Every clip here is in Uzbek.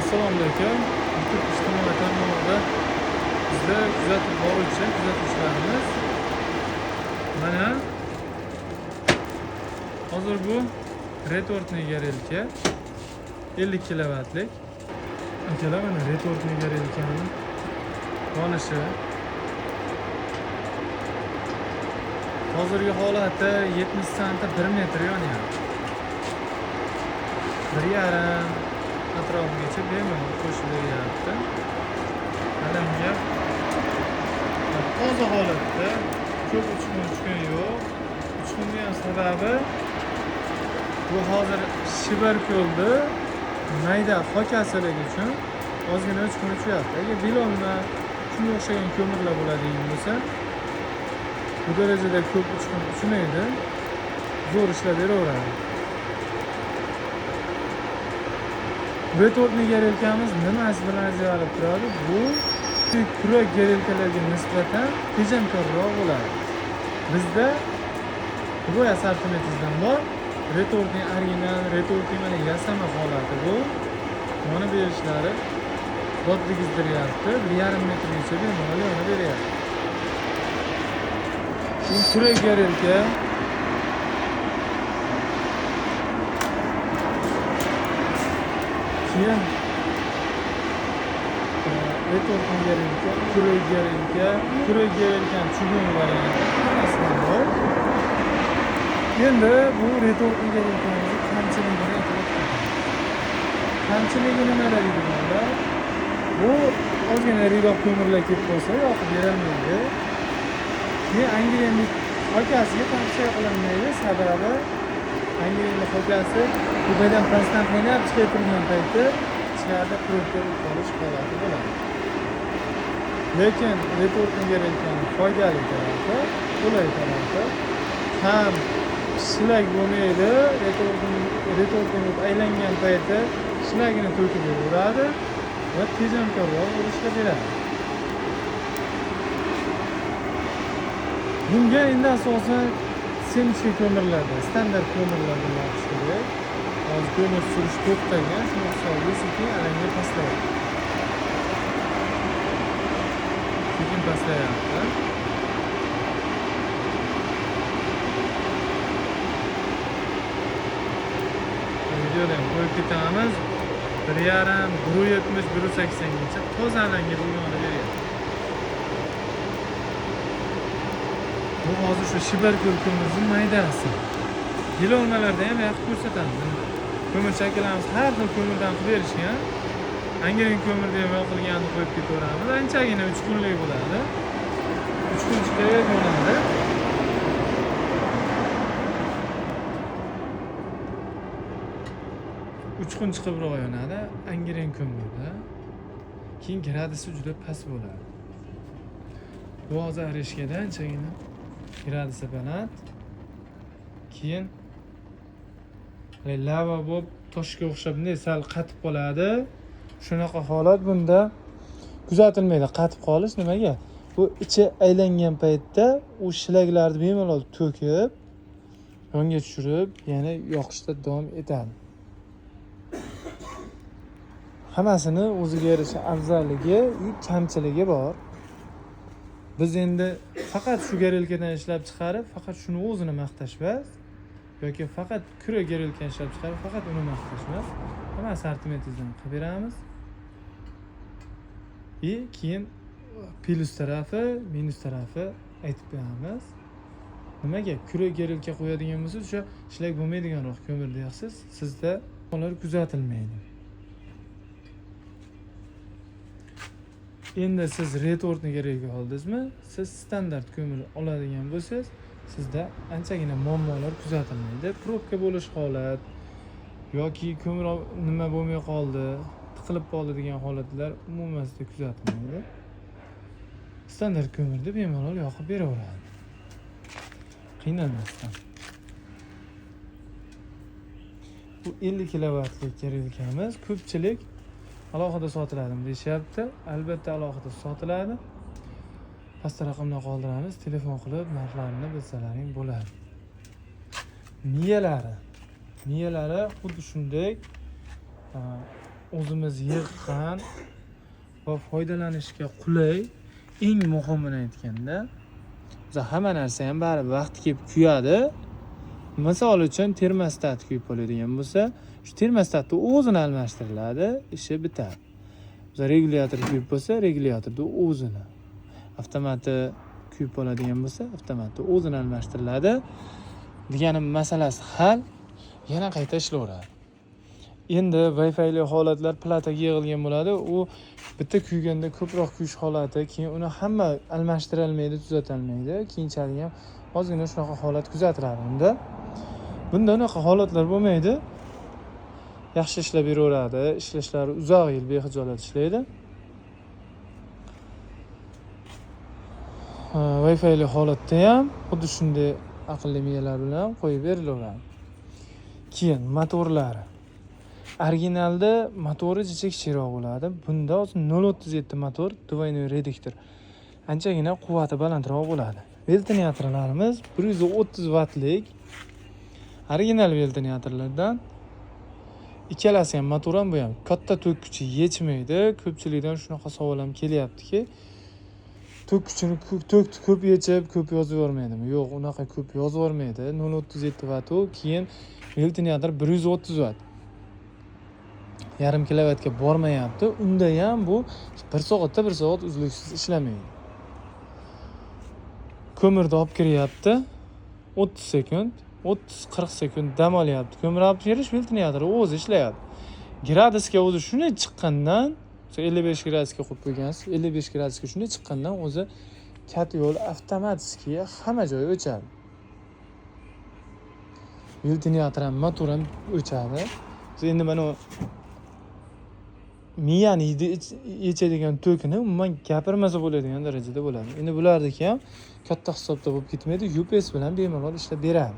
Assalomu alaykum. YouTube ijtimoiy tarmog'ida bizda kuzatib boruvchi kuzatuvchilarimiz. Mana hozir bu retortni garelka 50 kilovatlik. Akalar mana retortni garelkani qonishi. Hozirgi holati 70 santa 1 metr yonyapti. 1,5 atrofigacha bemalol qo'shilyapti. Alamga toza holatda, ko'p uchqun yo'q. Uchqunning ham sababi bu hozir Shibarko'lda mayda hokasaligi uchun ozgina uchqun uchyapti. Agar bilolma shunga o'xshagan ko'mirlar bo'ladigan bo'lsa, bu darajada ko'p uchqun uchmaydi, zo'r ishlab beraveradi. Retortni garelkamiz nimasi bilan ajralib turadi? Bu kurak garelkalarga nisbatan tejamkorroq bo'ladi. Bizda boya sortimentimizdan bor, retortning original, retortning mana yasama holati bu. Mana berishlari bodligizdiryapti. 1,5 metrgacha bemalol yonib beryapti. Bu kurak garelka keyin retortni garelka, kurak garelkani chugun varianti hammasidan bor. Endi bu retortni garelkani kamchiligini aytib o'taman. Kamchiligi nimada deydiganda, bu ozgina riroq ko'mirlar kelib qolsa yoqib berolmaydi. Men angrenlik hokasiga tavsiya qilinmaydi, sababi angrenlik hokasi tepadan pastdan qaynab chiqib turgan paytda ichkarida probka qolish holati bo'ladi. Lekin retortni garelkani foydali tarafi, qulay tarafi ham shilak bo'lmaydi, retortni aylangan paytda shilagini to'kib beraveradi va tejamkorroq ishlab beradi. Bunga endi asosan semchli ko'mirlarda, standart ko'mirlarda bo'lishi kerak. Hozir ko'mir surish to'xtagan, shunga hisobiga sekin alanga pastlayapti. Sekin pastlayapti. Videoda ham qo'yib ketamiz. 1,5, 170, 180 gacha toza alanga bo'lganini beryapti. Bu hozir shu Shibarko'l ko'mirning maydasi. Yilolmalarda ham yaxshi ko'rsatamiz. Ko'mir shakllarimiz har xil ko'mirdan qilib berishgan. Angren ko'mirda ham yoqilganini qo'yib ketaveramiz. Anchagina 3 kunlik bo'ladi. 3 kun chiqib yonadi. Uchqun chiqibroq yonadi angren ko'mirda. Keyin gradisi juda past bo'ladi. Bu hozir arishkada anchagina gradisi baland. Keyin lava bo'lib toshga o'xshab bunday sal qatib qoladi. Shunaqa holat bunda kuzatilmaydi. Qatib qolish nimaga? Bu ichi aylangan paytda u shilaklarni bemalol to'kib, yonga tushirib, yana yoqishda davom etadi. Hammasini o'ziga yarasha afzalligi, kamchiligi bor. Biz endi faqat shu garelkadan ishlab chiqarib, faqat shuni o'zini maqtash emas, yoki faqat kurak garelkani ishlab chiqarib, faqat uni maqtash emas, hamma sortimentimizdan qilib beramiz. Keyin plus tarafi, minus tarafi aytib beramiz. Nimaga kurak garelka qo'yadigan bo'lsangiz, o'sha ishlak bo'lmaydiganroq ko'mir deysiz, sizda ular kuzatilmaydi. Endi siz retortni garelka oldingizmi? Siz standart ko'mir oladigan bo'lsangiz, sizda anchagina muammolar kuzatilmaydi. Probka bo'lish holat yoki ko'mir nima bo'lmay qoldi, tiqilib qoldi degan holatlar umuman sizda kuzatilmaydi. Standart ko'mirda bemalol yoqib beraveradi. Qiynalmasdan. Bu 50 kilovatlik garelkamiz ko'pchilik alohida sotiladimi deyishyapti. Albatta alohida sotiladi. Past raqamdan qoldiramiz. Telefon qilib narxlarini bilsalaring bo'ladi. Miyalari xuddi shunday o'zimiz yig'gan va foydalanishga qulay, eng muhimini aytganda, biz hamma narsa ham baribir vaqti kelib kuyadi. Misol uchun termostat kuyib qoladigan bo'lsa, shu termostatni o'zini almashtiriladi, ishi bitadi. Biz regulyator kuyib bo'lsa, regulyatorni o'zini, avtomati kuyib qoladigan bo'lsa, avtomati o'zini almashtiriladi. Deganim masalasi hal, yana qayta ishlayveradi. Endi Wi-Fi'li holatlar plataga yig'ilgan bo'ladi. U bitta kuyganda ko'proq kuyish holati, keyin uni hamma almashtirolmaydi, tuzatilmaydi. Keyinchalik ham ozgina shunaqa holat kuzatiladi unda. Bunda unaqa holatlar bo'lmaydi. Yaxshi ishlab beraveradi, ishlashlari uzoq yil bexijolat ishlaydi. Wi-Fi'li holatda ham xuddi shunday aqlli miyalar bilan qo'yib berilaveradi. Keyin motorlari. Originalda motori jicha kichikroq bo'ladi. Bunda 0.37 motor, двойной reduktor. Anchagina quvvati balandroq bo'ladi. Veltinatorlarimiz 130 wattlik. Original veltinatorlardan ikkalasi ham motor ham bu ham katta tok kuchi yetmaydi. Ko'pchilikdan shunaqa savol ham kelyaptiki, tok kuchini ko'p yechib, ko'p yozib yormaydimi? Yo'q, unaqa ko'p yozib yormaydi. 0.37 watt u, keyin veltinator 130 watt. Yarim kilovatga bormayapti. Unda ham bu 1 soatda 1 soat uzluksiz ishlamaydi. Ko'mirni olib kiryapti. 30 sekund, 30-40 sekund dam olyapti. Ko'mir olib kirish veltinatori o'zi ishlayapti. Gradusga o'zi shunday chiqqandan, 55 gradusga qo'yib qo'ygansiz, 55 gradusga shunday chiqqandan o'zi kat yo'l avtomatik hamma joyi o'chadi. Veltinator ham, motor ham o'chadi. Endi mana miyani yechadigan tokini umuman gapirmasa bo'ladigan darajada bo'ladi. Endi bulardagi ham katta hisobda bo'lib ketmaydi. UPS bilan bemalol ishlab beradi.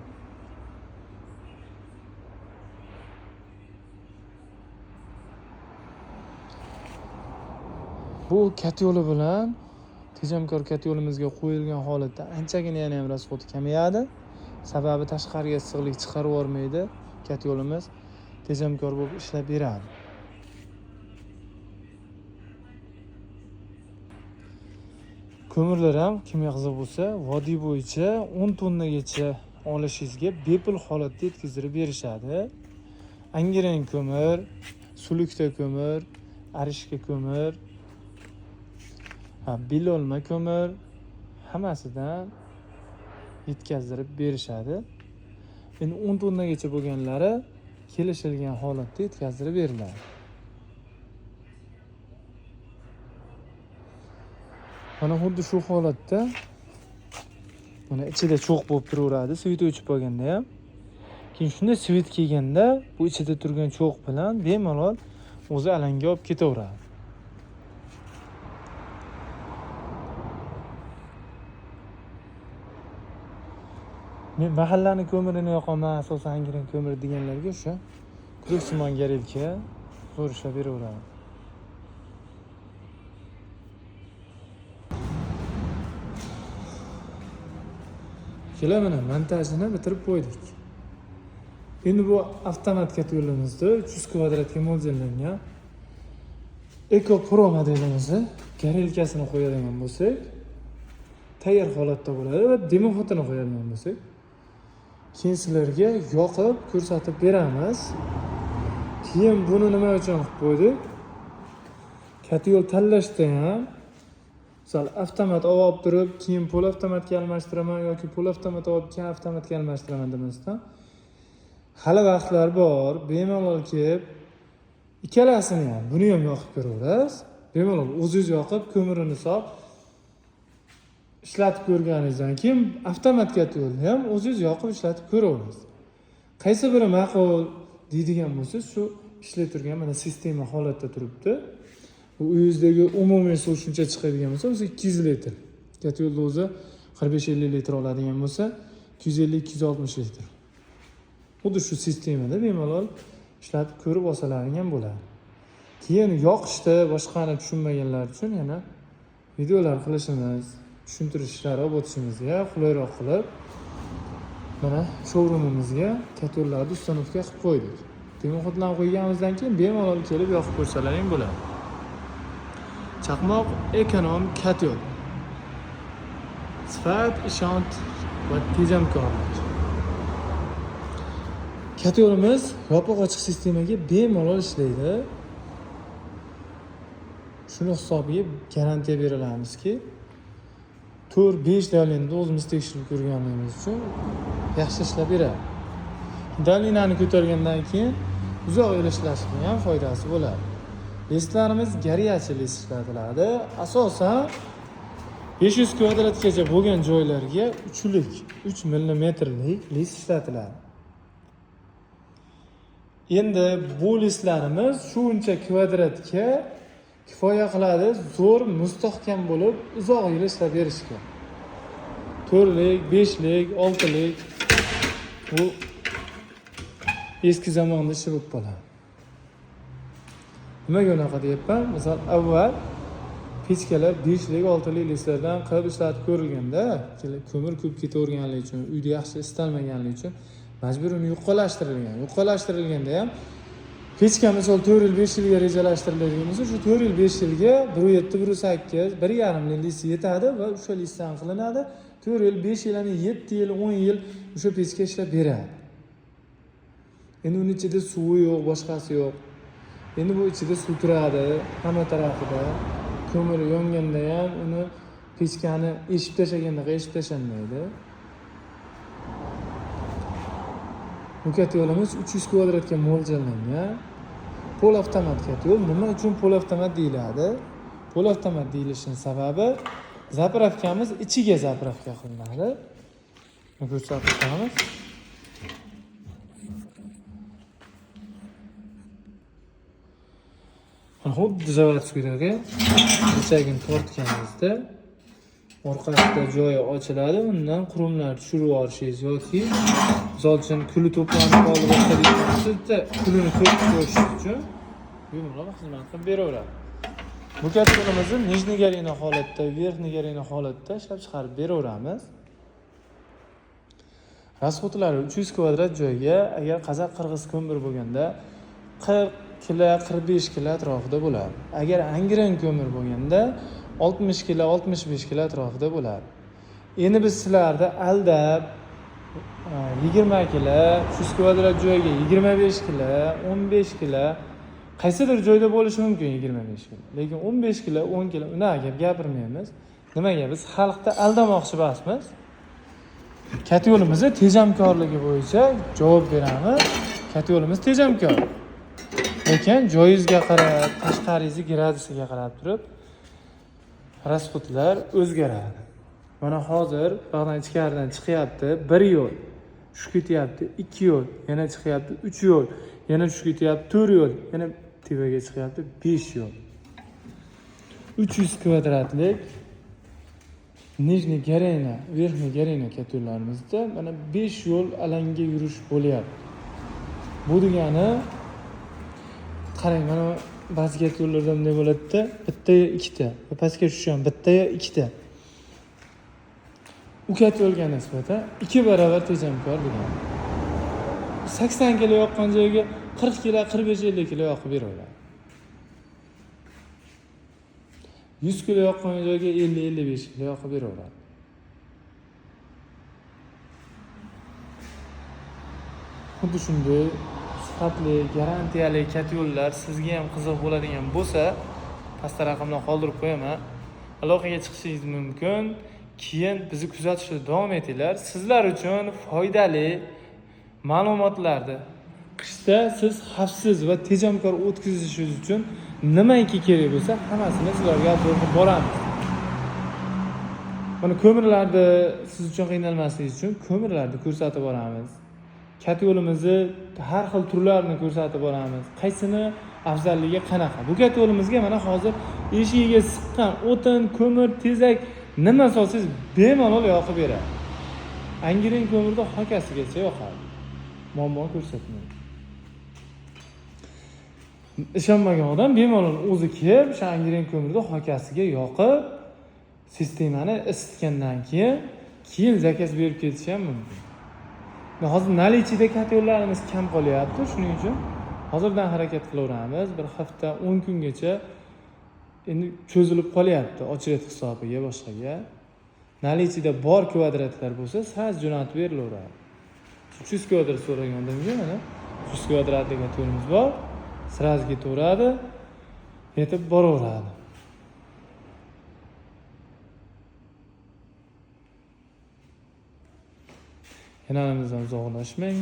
Bu kat yo'li bilan tejamkor kat yo'limizga qo'yilgan holatda anchagina yana ham rasxodi kamayadi. Sababi tashqariga issiqlik chiqarib yubormaydi. Kat yo'limiz tejamkor bo'lib ishlab beradi. Ko'mirlar ham kimga qiziq bo'lsa, vodiy bo'yicha 10 tonnagacha olishingizga bepul holatda yetkazib berishadi. Angren ko'mir, sulukda ko'mir, arishka ko'mir, bilolma ko'mir hammasidan yetkazib berishadi. Endi 10 tonnagacha bo'lganlari kelishilgan holatda yetkazib beriladi. Mana xuddi shu holatda mana ichida cho'q bo'lib turaveradi, svit o'chib qolganda ham. Keyin shunday svit kelganda bu ichida turgan cho'q bilan bemalol o'zi alanga olib ketaveradi. Men mahallani ko'mirini yoqaman, asosan angren ko'mir deganlarga o'sha kursimon garelka so'rashab beraveradi. Mana montajini bitirib qo'ydik. Endi bu avtomat kat yo'limizda 300 kvadratga mo'ljallangan Eco Pro modelimizni garelkasini qo'yadigan bo'lsak, tayyor holatda bo'ladi va demo fotoni qo'yadigan bo'lsak, keyin sizlarga yoqib ko'rsatib beramiz. Keyin buni nima uchun qilib qo'ydik? Kat yo'l tanlashda ham misol avtomat olib turib, keyin pol avtomatga almashtiraman yoki pol avtomat olib keyin avtomatga almashtiraman demasdan, hali vaqtlar bor, bemalol kelib ikkalasini ham, buni ham yoqib ko'raverasiz. Bemalol o'zingiz yoqib, ko'mirini solib ishlatib ko'rganingizdan keyin avtomat kat yo'lni ham o'zingiz yoqib ishlatib ko'raverasiz. Qaysi biri ma'qul deydigan bo'lsangiz, shu ishlay turgan mana sistema holatda turibdi. Uyingizdagi umumiy suv shuncha chiqadigan bo'lsa, o'zi 200 litr. Kat yo'lda o'zi 45-50 litr oladigan bo'lsa, 250-260 litr. Xuddi shu sistemada bemalol ishlatib ko'rib olsalaring ham bo'ladi. Keyin yoqishda boshqani tushunmaganlar uchun yana videolar qilishimiz, tushuntirish ishlari olib o'tishimizga qulayroq qilib mana showroomimizga kat yo'llarni ustanovka qilib qo'ydik. Dimoxodlarni qo'yganimizdan keyin bemalol kelib yoqib ko'rsalaring bo'ladi. Chaqmoq ekonom katyon. Sifat, ishonch va tejamkorlik. Katyonimiz yopiq ochiq sistemaga bemalol ishlaydi. Shuni hisobiga garantiya beralamizki, 4-5 dalinada o'zimiz tekshirib ko'rganligimiz uchun yaxshi ishlab beradi. Dalinani ko'targandan keyin uzoq yo'l ishlashga ham foydasi bo'ladi. Listlarimiz gariyachi list ishlatiladi. Asosan 500 kvadratgacha bo'lgan joylarga 3 millimetrlik list ishlatiladi. Endi bu listlarimiz shuncha kvadratga kifoya qiladi, zo'r, mustahkam bo'lib, uzoq yil ishlab berishga. 4lik, 5lik, 6lik bu eski zamonda ishi bo'lib qoladi. Nimaga unaqa deyapman? Misol avval pechkalar 5lik, 6lik listlardan qilib ishlatib ko'rilganda, ko'mir ko'p ketaverganligi uchun, uyda yaxshi istalmaganligi uchun majbur uni yuqolashtirilgan. Yuqolashtirilganda ham pechka misol 4 yil, 5 yilga rejalashtiriladigan bo'lsa, shu 4 yil, 5 yilga 1.7, 1.8, 1.5 list yetadi va o'sha listdan qilinadi. 4 yil, 5 yil, 7 yil, 10 yil o'sha pechka ishlab beradi. Endi uning ichida suvi yo'q, boshqasi yo'q. Endi bu ichida suv turadi, hamma tarafida. Ko'mir yonganda ham uni pechkani eshib tashlaganda eshib tashanmaydi. Bu katyolimiz 300 kvadratga mo'ljallangan. Pol avtomat katyol. Nima uchun pol avtomat deyiladi? Pol avtomat deyilishining sababi zapravkamiz ichiga zapravka qilinadi. Ko'rsatib o'tamiz. Xuddi zavodskiydagi ichagini tortganingizda orqasida joyi ochiladi, undan qurumlar tushirib yuborishingiz yoki misol uchun kuli to'planib qoldi boshqa deyilsa, kulini to'kib qo'yish uchun bemalol xizmat qilib beraveradi. Bu katyolimizni nijniy garina holatda, verxniy garina holatda ishlab chiqarib beraveramiz. Rasxodlari 300 kvadrat joyga agar qazaq-qirg'iz ko'mir bo'lganda 40 kilo, 45 kilo atrofida bo'ladi. Agar angren ko'mir bo'lganda 60 kilo, 65 kilo atrofida bo'ladi. Endi biz sizlarni aldab 20 kilo, 300 kvadrat joyga 25 kilo, 15 kilo qaysidir joyda bo'lishi mumkin 25 kilo. Lekin 15 kilo, 10 kilo unaqa gap gapirmaymiz. Nimaga? Biz xalqni aldamoqchi emasmiz. Katyolimizni tejamkorligi bo'yicha javob beramiz. Katyolimiz tejamkor. Lekin joyingizga qarab, tashqaringizni gradisiga qarab turib rasxodlar o'zgaradi. Mana hozir bog'dan ichkaridan chiqyapti 1 yo'l, tushib ketyapti 2 yo'l, yana chiqyapti 3 yo'l, yana tushib ketyapti 4 yo'l, yana tepaga chiqyapti 5 yo'l. 300 kvadratlik nijniy garina, verxniy garina katyollarimizda mana 5 yo'l alanga yurish bo'lyapti. Bu degani qarang, mana ba'zi katyollarda bunday bo'ladi-da, bitta yo ikkita, pastga tushgan bitta yo ikkita. U katyolga nisbatan 2 barobar tejamkor degani. 80 kilo yoqqan joyga 40 kilo, 45-50 kilo yoqib beraveradi. 100 kilo yoqqan joyga 50-55 kilo yoqib beraveradi. Xuddi shunday sifatli, garantiyali katyollar sizga ham qiziq bo'ladigan bo'lsa, pastda raqamlarni qoldirib qo'yaman. Aloqaga chiqishingiz mumkin. Keyin bizni kuzatishda davom etinglar. Sizlar uchun foydali ma'lumotlarni qishda siz xavfsiz va tejamkor o'tkazishingiz uchun nimaiki kerak bo'lsa, hammasini sizlarga aytib boramiz. Mana ko'mirlarni siz uchun qiynalmasligingiz uchun ko'mirlarni ko'rsatib boramiz. Katyolimizni har xil turlarini ko'rsatib boramiz. Qaysini afzalligi qanaqa? Bu katyolimizga mana hozir eshigiga siqqan o'tin, ko'mir, tezak nima solsangiz bemalol yoqib beradi. Angren ko'mirda hakasigacha yoqadi. Muammo ko'rsatmaydi. Ishonmagan odam bemalol o'zi kelib, o'sha angren ko'mirda hakasiga yoqib, sistemani isitgandan keyin zakaz berib ketishi ham mumkin. Hozir nalichida katyollarimiz kam qolyapti, shuning uchun Hozirdan harakat qilaveramiz. Bir hafta 10 kungacha endi cho'zilib qolyapti ochret hisobiga boshqaga. Nalichida bor kvadratlar bo'lsa, saz jo'natib berilaveradi. 300 kvadrat so'raganimga mana 300 kvadratlik yo'limiz bor. Sraz ketaveradi. Yetib boraveradi. Kanalimizdan uzoqlashmang.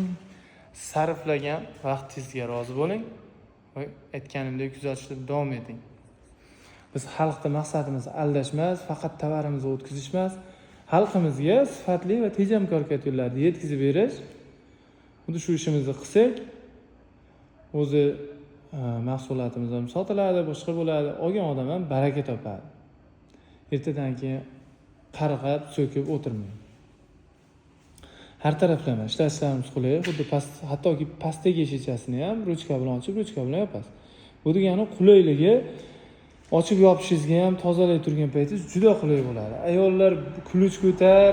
Sarflagan vaqtingizga rozi bo'ling va aytganimdek kuzatishda davom eting. Biz xalqning maqsadimiz aldash emas, faqat tovarimizni o'tkazish emas, xalqimizga sifatli va tejamkor yo'llarni yetkazib berish. Xuddi shu ishimizni qilsak, o'zi mahsulotimiz ham sotiladi, boshqa bo'ladi, olgan odam ham baraka topadi. Ertadan keyin qarg'ab, so'kib o'tirmang. Har taraflama ishlashlaringiz qulay, xuddi hattoki pastdagi eshikchasini ham ruchka bilan ochib, ruchka bilan yopasiz. Bu degani qulayligi ochib yopishingizga ham tozalay turgan paytingiz juda qulay bo'ladi. Ayollar kuluch ko'tar,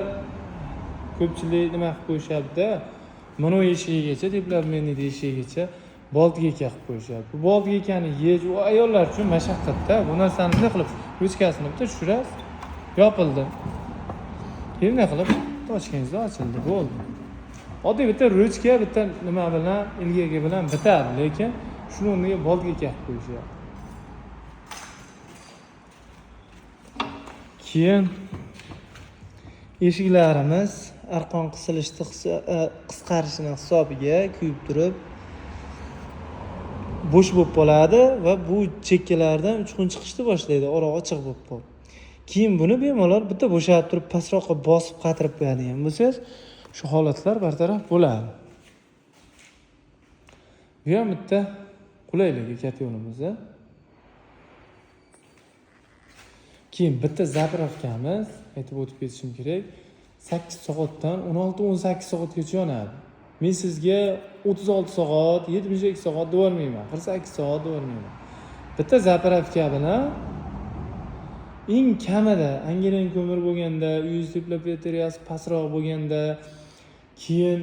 ko'pchilik nima qilib qo'yishyapti? Mana eshigigacha, deploymentni eshigigacha boltga qilib qo'yishyapti. Bu boltgani yeyish u ayollar uchun mashaqqatda. Bu narsani nima qilib ruchkasini bitta tushirasiz, yopildi. Keyin nima qilib ochganingizda ochildi, bo'ldi. Oddiy bitta ruchka, bitta nima bilan, ilgagi bilan bitadi, lekin shuni o'rniga boltga qilib qo'yishyapti. Keyin eshiklarimiz arqon qisqarishini hisobiga kuyib turib bo'sh bo'lib qoladi va bu chekkalardan uchqun chiqishni boshlaydi, ora ochiq bo'lib qoladi. Keyin buni bemalol bitta bo'shatib turib pastroqqa bosib qatirib qo'yadigan bo'lsangiz, shu holatlar bartaraf bo'ladi. Bu ham bitta qulayligi katta yo'limizda. Keyin bitta zapravkamiz, aytib o'tib ketishim kerak, 8 soatdan 16-18 soatgacha yonadi. Men sizga 36 soat, 72 soat devormayman, 48 soat devormayman. Bitta zapravka bilan eng kamida angaran ko'mir bo'lganda, uyingiz batareyasi pastroq bo'lganda, keyin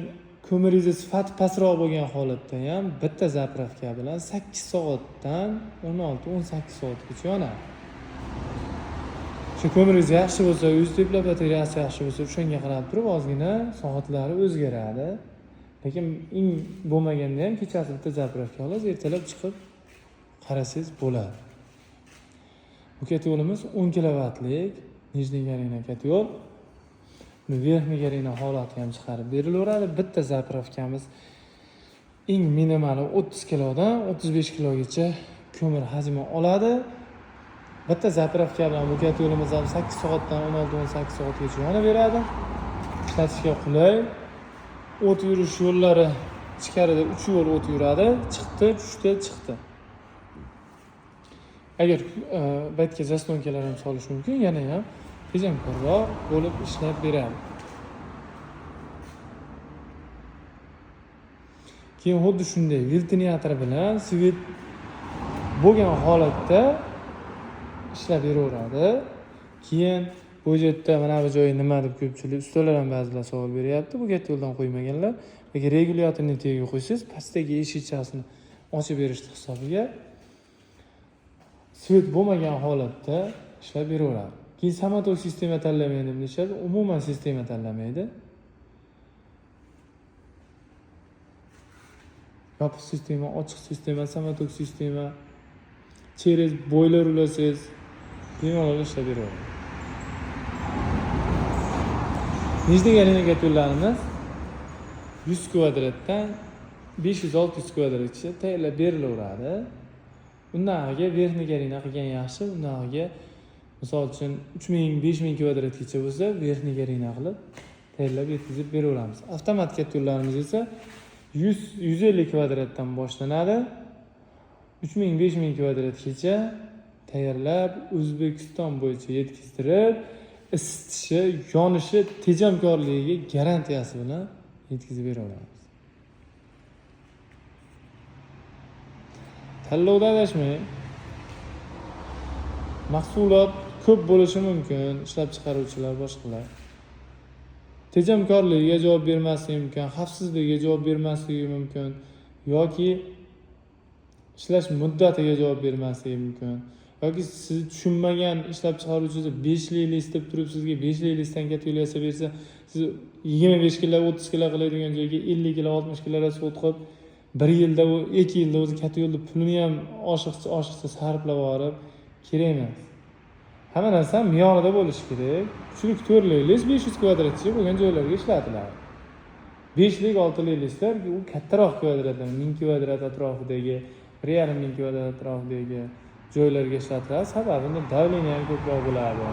ko'miringiz sifati pastroq bo'lgan holatda ham bitta zapravka bilan 8 soatdan 16-18 soatgacha yonadi. Shu ko'miringiz yaxshi bo'lsa, uyingiz batareyasi yaxshi bo'lsa, o'shanga qarab turib ozgina soatlari o'zgaradi. Lekin eng bo'lmaganda ham kechasi bitta zapravka olasiz, ertalab chiqib qarasangiz bo'ladi. Bu kat yo'limiz 10 kilovatlik Nijniy Garina kat yo'l. Verxniy Garina holati ham chiqarib berilaveradi. Bitta zapravkamiz eng minimali 30 kilodan 35 kilogacha ko'mir hajmi oladi. Bitta zapravka bilan bu kat yo'limiz ham 8 soatdan 16-18 soatgacha yonaveradi. Ishlatishga qulay. O't yurish yo'llari ichkarida 3 yo'l o't yuradi. Chiqdi, tushdi, chiqdi. Agar baytga zastonkalar ham solish mumkin, yana ham tejamkorroq bo'lib ishlab beradi. Keyin xuddi shunday viltinator bilan svet bo'lgan holatda ishlab beraveradi. Keyin bu yerda mana bu joyi nima deb ko'pchilik ustalar ham ba'zilar savol beryapti. Bu katta yo'ldan qo'ymaganlar. Lekin regulyatorni tagiga qo'ysangiz, pastdagi eshikchasini ochib berish hisobiga svet bo'lmagan holatda ishlab beraveradi. Keyin samotok sistema tanlamaydi deb deyishadi. Umuman sistema tanlamaydi. Yopiq sistema, ochiq sistema, samotok sistema, через boiler ulasangiz, bemalol ishlab beraveradi. Nijniy Garina yo'llarimiz 100 kvadratdan 500-600 kvadratgacha tayyorlab berilaveradi. Undagiga Verxniy Garina qilgan yaxshi, undagiga misol uchun 3000-5000 kvadratgacha bo'lsa, Verxniy Garina qilib tayyorlab yetkazib beraveramiz. Avtomat katta yo'llarimiz esa 100-150 kvadratdan boshlanadi. 3000-5000 kvadratgacha tayyorlab O'zbekiston bo'yicha yetkazdirib, isitishi, yonishi, tejamkorligiga garantiyasi bilan yetkazib beraveramiz. Tanlovda adashmang. Mahsulot ko'p bo'lishi mumkin, ishlab chiqaruvchilar boshqalar. Tejamkorligiga javob bermasligi mumkin, xavfsizligiga javob bermasligi mumkin yoki ishlash muddatiga javob bermasligi mumkin. Yoki siz tushunmagan ishlab chiqaruvchi 5 yil list deb turib sizga 5 yil listdan katta yo'l yasab bersa, siz 25 kilo, 30 kilo qiladigan joyga 50 kilo, 60 kilo rasvot qilib 1 yilda, 2 yilda o'zi katta yo'lda pulini ham oshiqcha sarflab yuborib kerak emas. Hamma narsa me'yorida bo'lishi kerak. Chunki to'rtlik 500 kvadratcha bo'lgan joylarga ishlatiladi. 5lik, 6lik listlar u kattaroq kvadratlar, 1000 kvadrat atrofidagi, 1,5 kvadrat atrofidagi joylarga ishlatiladi. Sababi unda davleniya ham ko'proq bo'ladi.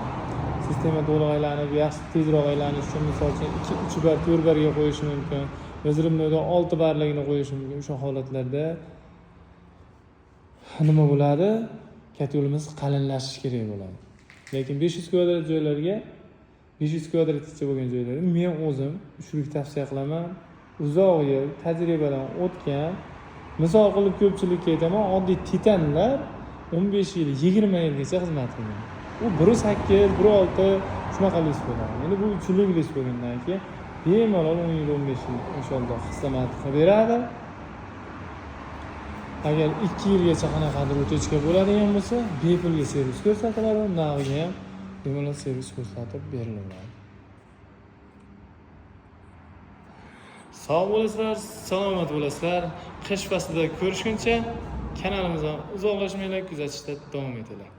Sistema to'liq aylanib, yaxshi tezroq aylanish uchun misol uchun 2-3 bar, 4 barga qo'yish mumkin. Yozilmada 6 barligini qo'yish mumkin. O'sha holatlarda nima bo'ladi? Katta yo'limiz qalinlashishi kerak bo'ladi. Lekin 500 kvadrat joylarga 500 kvadratgacha bo'lgan joylarga men o'zim uchlik tavsiya qilaman. Uzoq yil tajribadan o'tgan, misol qilib ko'pchilikka aytaman, oddiy titanlar 15 yil, 20 yilgacha xizmat qilgan. U 1.8, 1.6 shunaqa list bo'ladi. Endi bu uchlik list bo'lgandan keyin bemalol 10 yil, 15 yil inshaalloh xizmat qilib beradi. Agar 2 yilgacha qanaqadir o'tishga bo'ladigan bo'lsa, bepulga servis ko'rsatiladi, undagiga ham bemalol servis ko'rsatib beriladi. Sog' bo'lasizlar, salomat bo'lasizlar. Qish faslida ko'rishguncha kanalimizdan uzoqlashmanglar, kuzatishda davom etinglar.